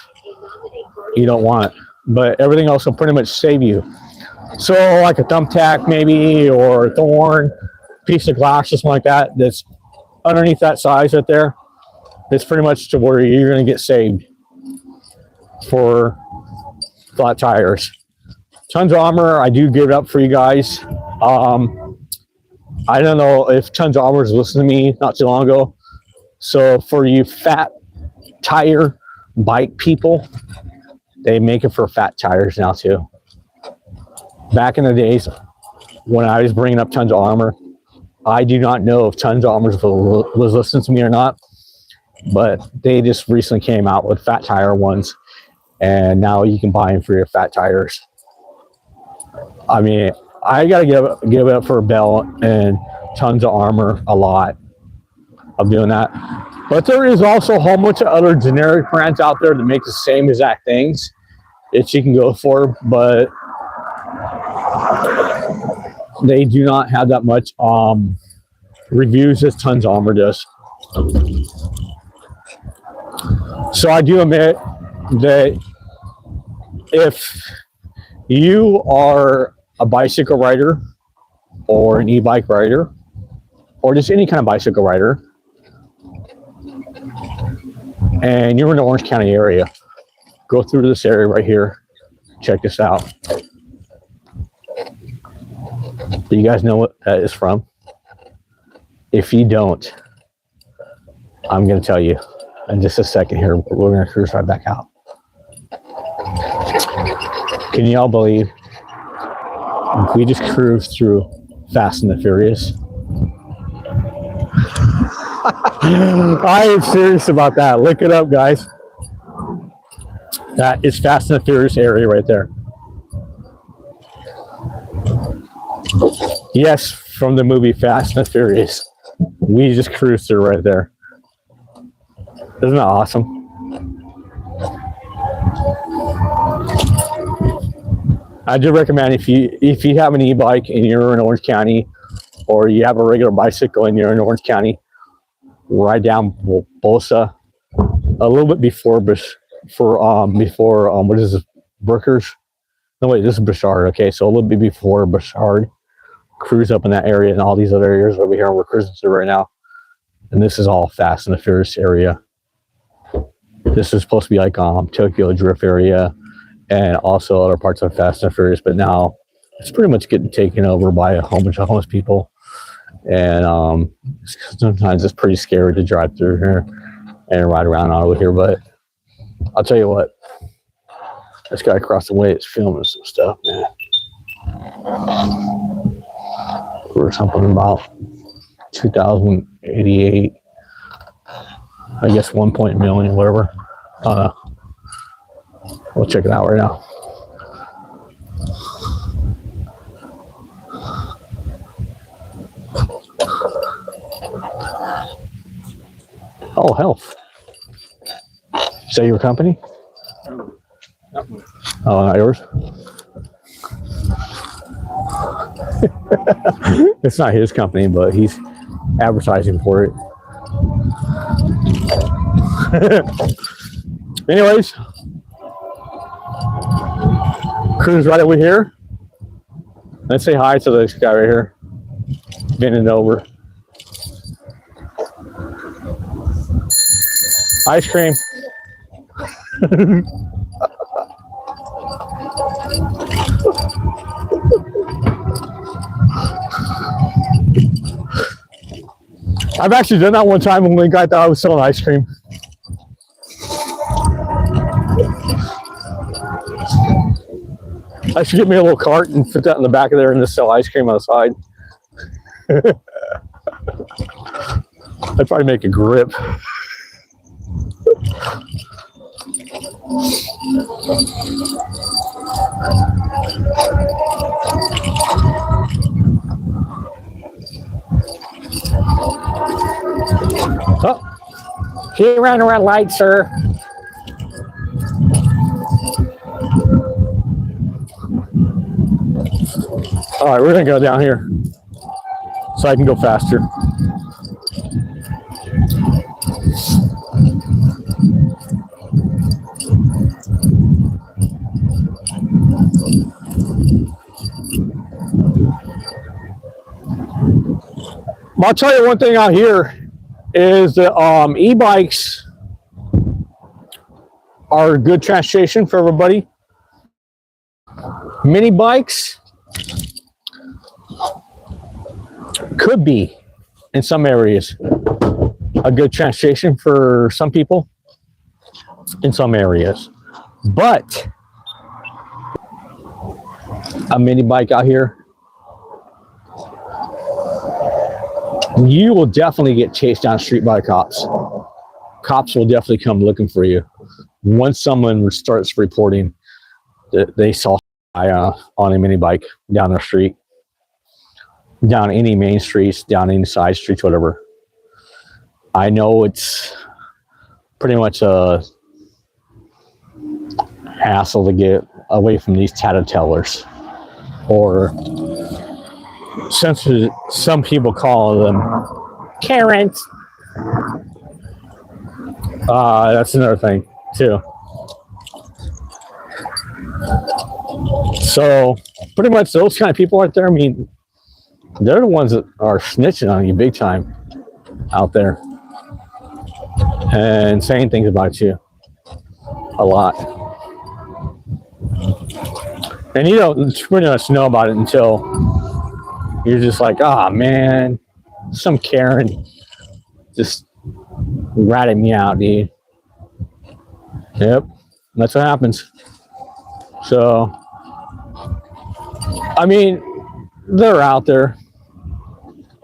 you don't want it. But everything else will pretty much save you. So like a thumbtack maybe, or a thorn, piece of glass, just like that, that's underneath that size right there, it's pretty much to where you're going to get saved for flat tires. Tons of Armor, I do give it up for you guys. I don't know if Tons of Armor is listening to me not too long ago. So for you fat tire bike people, they make it for fat tires now too. Back in the days when I was bringing up Tons of Armor, I do not know if Tons of Armor was listening to me or not, but they just recently came out with fat tire ones, and now you can buy them for your fat tires. I mean, I gotta give it up for Bell and Tons of Armor a lot of doing that. But there is also a whole bunch of other generic brands out there that make the same exact things that you can go for, but they do not have that much reviews as Tons of Armor does. So I do admit that if you are a bicycle rider or an e-bike rider or just any kind of bicycle rider and you're in the Orange County area, go through this area right here. Check this out. Do you guys know what that is from? If you don't, I'm going to tell you in just a second here. We're going to cruise right back out. Can y'all believe we just cruised through Fast and the Furious? I am serious about that. Look it up, guys. That is Fast and the Furious area right there. Yes, from the movie Fast and the Furious. We just cruised through right there. Isn't that awesome? I do recommend if you have an e-bike and you're in Orange County, or you have a regular bicycle and you're in Orange County, ride down Bosa a little bit before what is this, Brookers? No wait, this is Bouchard. Okay, so a little bit before Bouchard, cruise up in that area and all these other areas over here we're cruising through right now. And this is all Fast and the Furious area. This is supposed to be like Tokyo Drift area and also other parts of Fast and Furious, but now it's pretty much getting taken over by a whole bunch of homeless people. And sometimes it's pretty scary to drive through here and ride around over here. But I'll tell you what, this guy across the way is filming some stuff, man. Or something about 2088. I guess 1 million, whatever. We'll check it out right now. Oh, health. Is that your company? Oh, not yours? It's not his company, but he's advertising for it. Anyways, crew's right over here. Let's say hi to this guy right here, bending over. Ice cream. I've actually done that one time when the guy thought I was selling ice cream. I should get me a little cart and put that in the back of there and just sell ice cream on the side. I'd probably make a grip. Oh, he ran a red light, sir. All right, we're gonna go down here so I can go faster. I'll tell you one thing out here is that e-bikes are a good transportation for everybody. Mini bikes could be, in some areas, a good transportation for some people in some areas. But a mini bike out here, you will definitely get chased down the street by cops. Cops will definitely come looking for you. Once someone starts reporting that they saw on a mini bike down the street, down any main streets, down any side streets, whatever. I know it's pretty much a hassle to get away from these tattletailers, or since some people call them Karens. That's another thing too. So pretty much those kind of people out there, I mean, they're the ones that are snitching on you big time out there and saying things about you a lot. And you don't pretty much know about it until you're just like, ah, man, some Karen just ratted me out, dude. Yep, that's what happens. So, I mean, they're out there.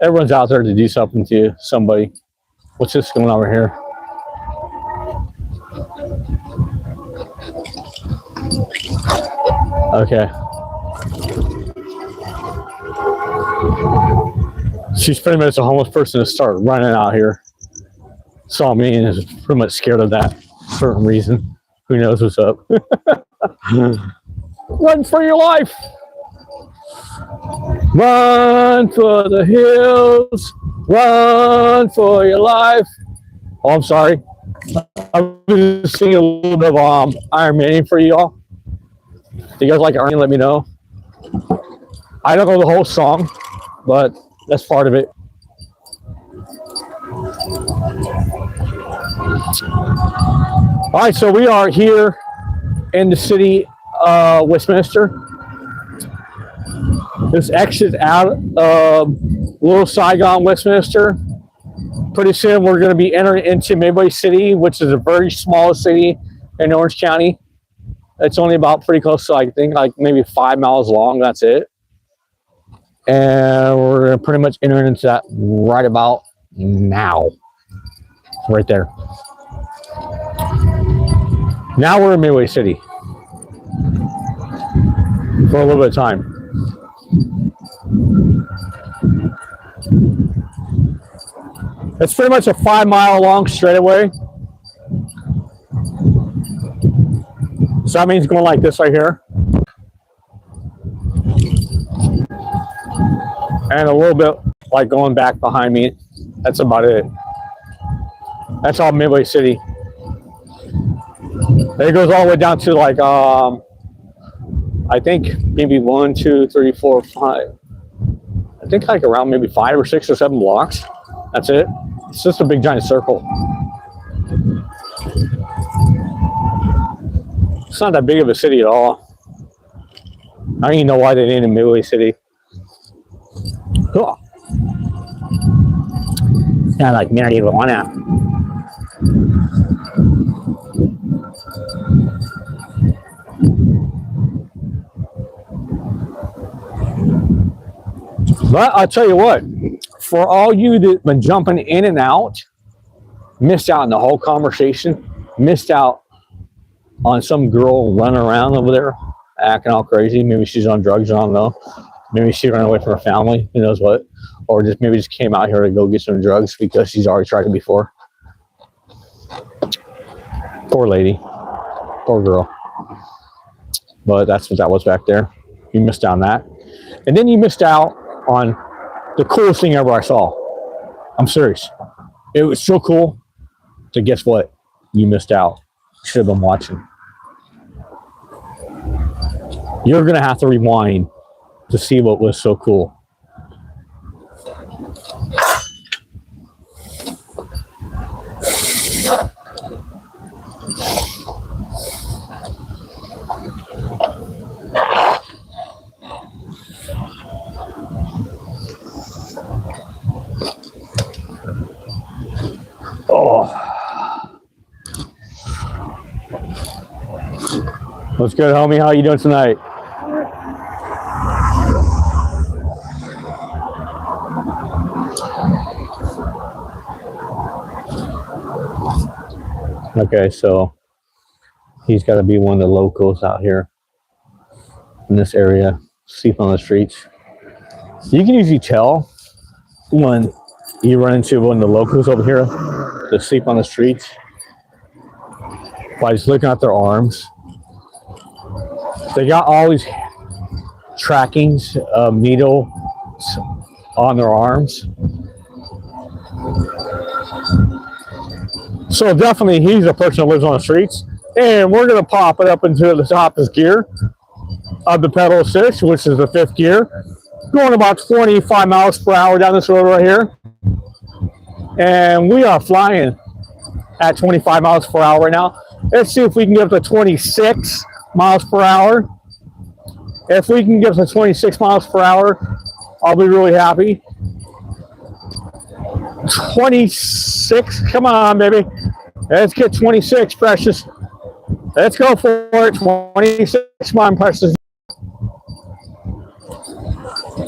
Everyone's out there to do something to somebody. What's this going on over here? Okay. She's pretty much a homeless person to start running out here. Saw me and is pretty much scared of that certain reason. Who knows what's up? Run for your life! Run for the hills, run for your life. Oh, I'm sorry. I was singing a little bit of Iron Man for y'all. Do you guys like Iron Man? Let me know. I don't know the whole song, but that's part of it. All right, so we are here in the city of Westminster. This exit out of Little Saigon, Westminster. Pretty soon we're going to be entering into Midway City, which is a very small city in Orange County. It's only about pretty close to, I think, like maybe 5 miles long. That's it. And we're going to pretty much enter into that right about now. Right there. Now we're in Midway City for a little bit of time. It's pretty much a 5-mile long straightaway. So that means going like this right here. And a little bit like going back behind me. That's about it. That's all Midway City. It goes all the way down to like, I think maybe 1, 2, 3, 4, 5. I think like around maybe 5 or 6 or 7 blocks. That's it. It's just a big giant circle. It's not that big of a city at all. I don't even know why they named it Midway City. Cool. Not like marijuana. But I'll tell you what, for all you that been jumping in and out, missed out on the whole conversation, missed out on some girl running around over there, acting all crazy. Maybe she's on drugs, I don't know. Maybe she ran away from her family, who knows what. Or just maybe just came out here to go get some drugs because she's already tried it before. Poor lady. Poor girl. But that's what that was back there. You missed out on that. And then you missed out on the coolest thing ever I saw. I'm serious. It was so cool. So guess what? You missed out. Should have been watching. You're going to have to rewind to see what was so cool. Oh. What's good, homie? How you doing tonight? Okay, so he's got to be one of the locals out here in this area, sleep on the streets. You can usually tell when you run into one of the locals over here that sleep on the streets by just looking at their arms. They got all these trackings of needles on their arms. So definitely he's a person that lives on the streets. And we're going to pop it up into the top of gear of the pedal assist, which is the 5th gear. Going about 25 miles per hour down this road right here. And we are flying at 25 miles per hour right now. Let's see if we can get up to 26 miles per hour. If we can get up to 26 miles per hour, I'll be really happy. 26, come on, baby. Let's get 26, precious. Let's go for it. 26, come on, precious.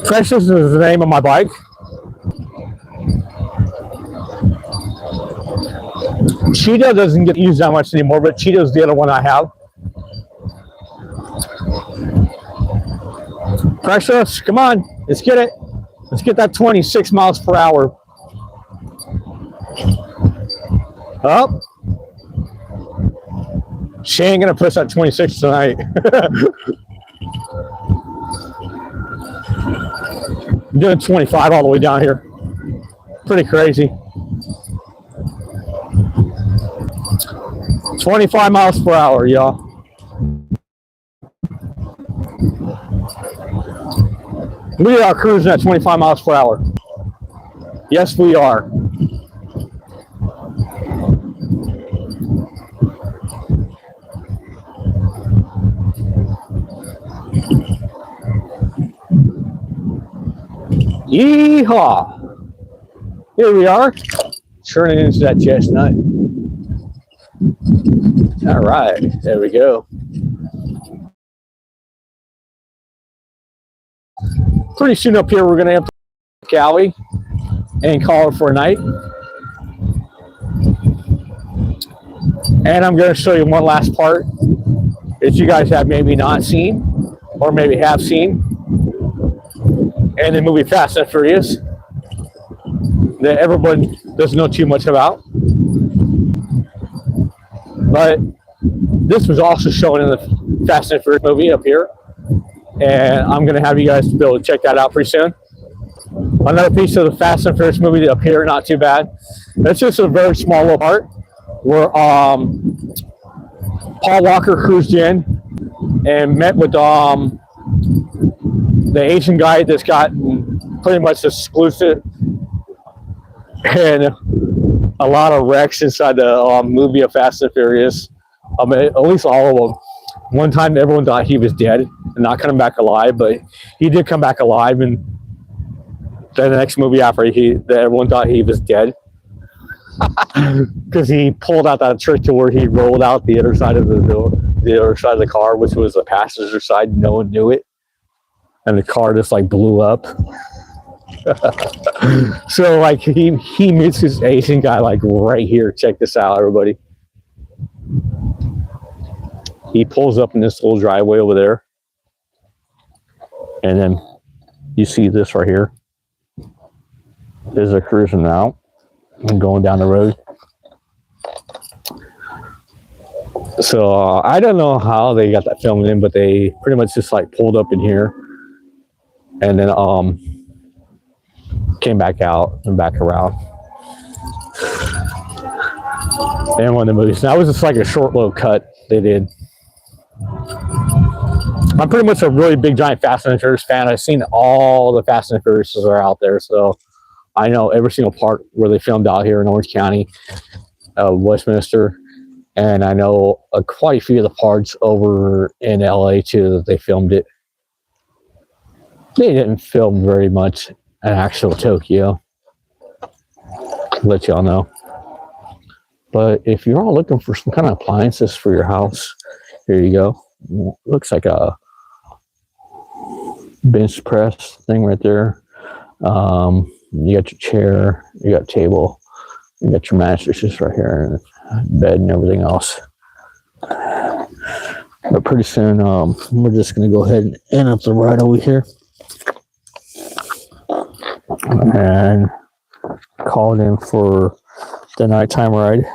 Precious is the name of my bike. Cheetah doesn't get used that much anymore, but Cheetah's the other one I have. Precious, come on, let's get it. Let's get that 26 miles per hour. Up. She ain't gonna push that 26 tonight. I'm doing 25 all the way down here. Pretty crazy. 25 miles per hour, y'all. We are cruising at 25 miles per hour. Yes, we are. Yeehaw! Here we are, turning into that chestnut. All right, there we go. Pretty soon up here, we're going to have to Cali and call it for a night. And I'm going to show you one last part that you guys have maybe not seen, or maybe have seen, in the movie Fast and Furious, that everyone doesn't know too much about. But this was also shown in the Fast and Furious movie up here. And I'm going to have you guys be able to check that out pretty soon. Another piece of the Fast and Furious movie up here, not too bad. It's just a very small little part where Paul Walker cruised in and met with the Asian guy that's got pretty much exclusive and a lot of wrecks inside the movie of Fast and Furious. At least all of them. One time everyone thought he was dead and not coming back alive, but he did come back alive. And then the next movie after, everyone thought he was dead because he pulled out that trick to where he rolled out the other side of the door, the other side of the car, which was the passenger side. No one knew it, and the car just like blew up. So like he meets this Asian guy like right here. Check this out, everybody. He pulls up in this little driveway over there, and then you see this right here. There's a cruising out and going down the road. So I don't know how they got that filmed in, but they pretty much just like pulled up in here and then came back out and back around. And one of the movies. That was just like a short little cut they did. I'm pretty much a really big giant Fast and Furious fan. I've seen all the Fast and Furious that are out there, so I know every single part where they filmed out here in Orange County, Westminster, and I know quite a few of the parts over in LA too that they filmed it. They didn't film very much in actual Tokyo. I'll let y'all know. But if you're all looking for some kind of appliances for your house, here you go. Looks like a bench press thing right there. You got your chair, you got table, you got your mattresses right here, and bed and everything else. But pretty soon, we're just going to go ahead and end up the ride over here and call it in for the nighttime ride.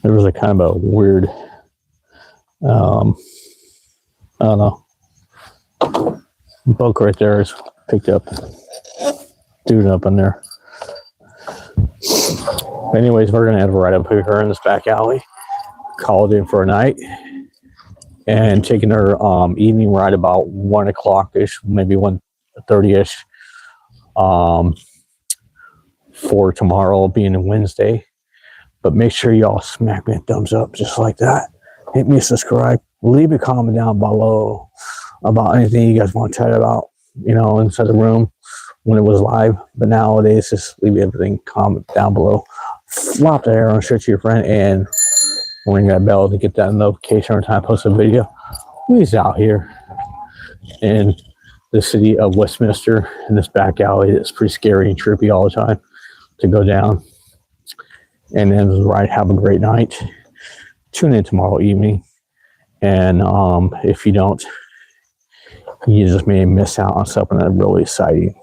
There was a kind of a weird, I don't know, boat right there is picked up, dude up in there. Anyways, we're gonna have a ride up here in this back alley, call it in for a night, and taking our evening ride about 1 o'clock-ish, maybe 1:30-ish, for tomorrow being Wednesday. But make sure y'all smack me a thumbs up just like that. Hit me a subscribe. Leave a comment down below about anything you guys want to chat about, you know, inside the room when it was live. But nowadays, just leave everything, comment down below. Flop that arrow and share to your friend and ring that bell to get that notification every time I post a video. We's out here in the city of Westminster in this back alley that's pretty scary and trippy all the time to go down. And then right, have a great night. Tune in tomorrow evening. And if you don't, you just may miss out on something that's really exciting.